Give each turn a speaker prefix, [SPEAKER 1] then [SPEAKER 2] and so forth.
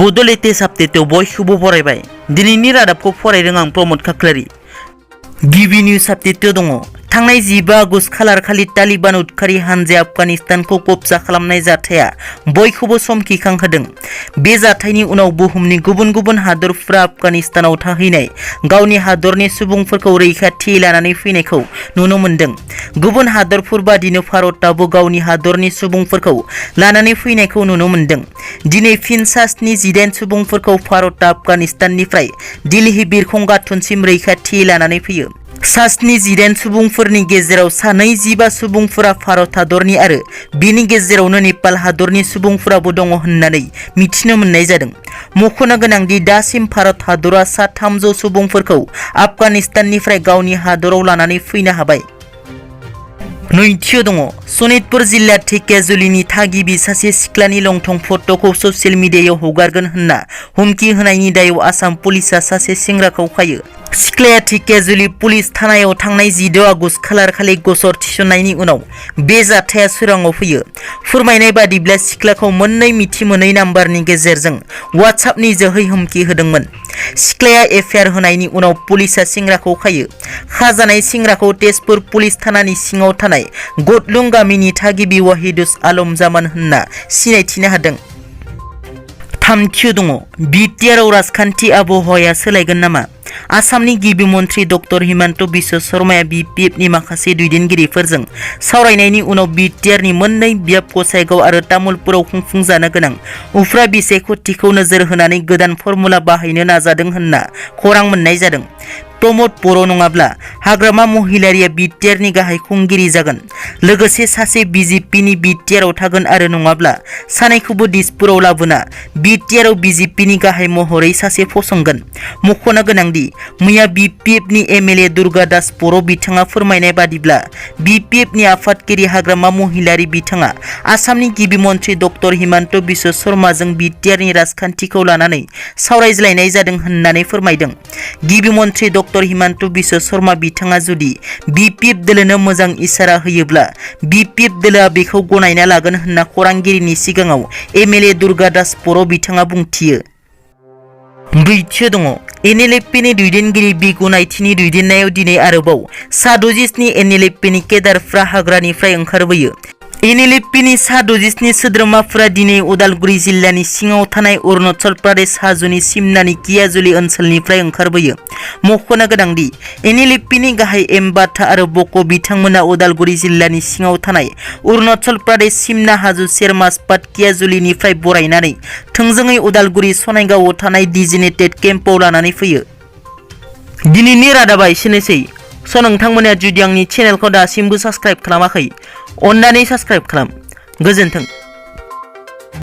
[SPEAKER 1] Bodo latest update बयखौबो बरायबाय दिनैनि रादाबखौ फरायदों आं प्रमोद खाख्लारि गिबि निउज आपडेट दङ थांनाय 15 आगस्ट खालार खालि तालिबान उदखारि हानजाया आफगानिस्तानखौ कब्जा खालामनाय जाथाया बयखौबो समखिखांहोदों बे जाथायनि उनाव बुहुमनि गुबुन गुबुन हादरफोरा आफगानिस्तानाव थाहैनाय गावनि हादरनि सुबुंफोरखौ रैखाथि लानानै फैनायखौ नुनो मोनदों गुबुन हादरफोर बादिनो भारतआबो गावनि हादरनि सुबुंफोरखौ लानानै फैनायखौ नुनो मोनदों दिनै फिन सा 18 सुबुंफोरखौ भारतआ आफगानिस्ताननिफ्राय दिल्ली बिरखं गाथोनसिम रैखाथि लानानै फैयो सा 18 सुबुंफोरनि गेजेराव सा 25 सुबुंफोरा भारत हादरनि आरो बिनि गेजेरावनो नेपाल हादरनि सुबुंफोराबो दङ होननानै मिथिनो मोननाय जादों मख'नो गोनांदि दासिम भारत हादरा सा 300 सुबुंफोरखौ आफगानिस्ताननिफ्राय गावनि हादराव लानानै फैनो हाबाय नैथियाव दङ सनितपुर जिल्ला धेकियाजुलिनि थागिबि सासे सिख्लानि लंथं फट'खौ ससियेल मिडियायाव हगारगोन होनना हुमखि होनायनि दायाव आसाम पुलिसआ सासे सेंग्राखौ खायो सिख्लाया धेकियाजुलि पुलिस थानायाव थांनाय 16 आगस्ट खालार खालि गसर थिसननायनि उनाव बे जाथाया सोराङाव फैयो फोरमायनाय बादिब्ला सिख्लाखौ मोननै मिथि मोनै नाम्बारनि गेजेरजों वाट्सएपनि जोहै हुमखि होदोंमोन सिख्लाया एफआइआर होनायनि उनाव पुलिसआ सेंग्राखौ खायो खाजानाय सेंग्राखौ तेजपुर पुलिस थानानि सिङाव थानाय गटलुं गामिनि थागिबि वाहिदुस आलम जामान होनना सिनायथिनो हादों थामथियाव दङ बिटिआरआव राजखान्थि आबहावाया सोलायगोन नामा आसामनि गिबि मन्थ्रि डक्टर हिमन्त बिश्व शर्माया बिपिएफनि माखासे दैदेनगिरिफोरजों सावरायनायनि उनाव बिटिआरनि मोननै बियाब गसाइगाव आरो तामुलपुराव खुंफुंजानो गोनां उफ्रा बिसायख'थिखौ नोजोर होनानै गोदान फर्मुला बाहायनो नाजादों होनना खौरां मोननाय जादों प्रमोद बरो नङाब्ला हाग्रामा महिलारिया बिटिआरनि गाहाय खुंगिरि जागोन लोगोसे सासे बिजेपिनि बिटिआरआव थागोन आरो नङाब्ला सानैखौबो दिसपुराव लाबोना बिटिआरआव बिजेपिनि गाहाय महरै सासे फसंगोन मख'नो गोनांदि मैया बिपिएफनि एमएलए दुर्गा दास बर' बिथाङा फोरमायनाय बादिब्ला बिपिएफनि आफादगिरि हाग्रामा महिलारि बिथाङा आसामनि गिबि मन्थ्रि डक्टर हिमन्त बिश्व शर्माजों बिटिआरनि राजखान्थिखौ लानानै सावरायज्लायनाय जादों होननानै फोरमायदों गिबि मन्थ्रि डक्टर हिमन्त बिश्व शर्मा बिथाङा जुदि बिपिएफ दोलोनो मोजां इसारा होयोब्ला बिपिएफ दोलोआ बेखौ गनायना लागोन होनना खौरांगिरिनि सिगाङाव एमएलए दुर्गा दास बर' बिथाङा बुंथियो ब्रैथियाव दङ एनएलएफपिनि दैदेनगिरि बि गनायथिनि दैदेननायाव दिनै आरोबाव सा 67 एनएलएफपिनि केडारफ्रा हाग्रानिफ्राय ओंखारबोयो एनएलएफपिनि सा 67 सोद्रोमाफोरा दिनै उदालगुरि जिल्लानि सिङाव थानाय अरुणाचल प्रदेश हाजोनि सिमनानि कियाजुलि ओनसोलनिफ्राय ओंखारबोयो मख'नो गोनांदि एनएलएफपिनि गाहाय एम बाथा आरो बक' बिथांमोना उदालगुरि जिल्लानि सिङाव थानाय अरुणाचल प्रदेश सिमना हाजो सेर माजपाट कियाजुलिनिफ्राय बरायनानै थोंजोङै उदालगुरि सनायगावआव थानाय डिजिनेटेड केम्पआव लानानै फैयो दिनैनि रादाबा एसेनोसै नोंथांमोना जुदि आंनि चेनेलखौ दासिमबो साबस्क्राइब खालामाखै अन्नानै साबस्क्राइब खालाम गोजोन्थों।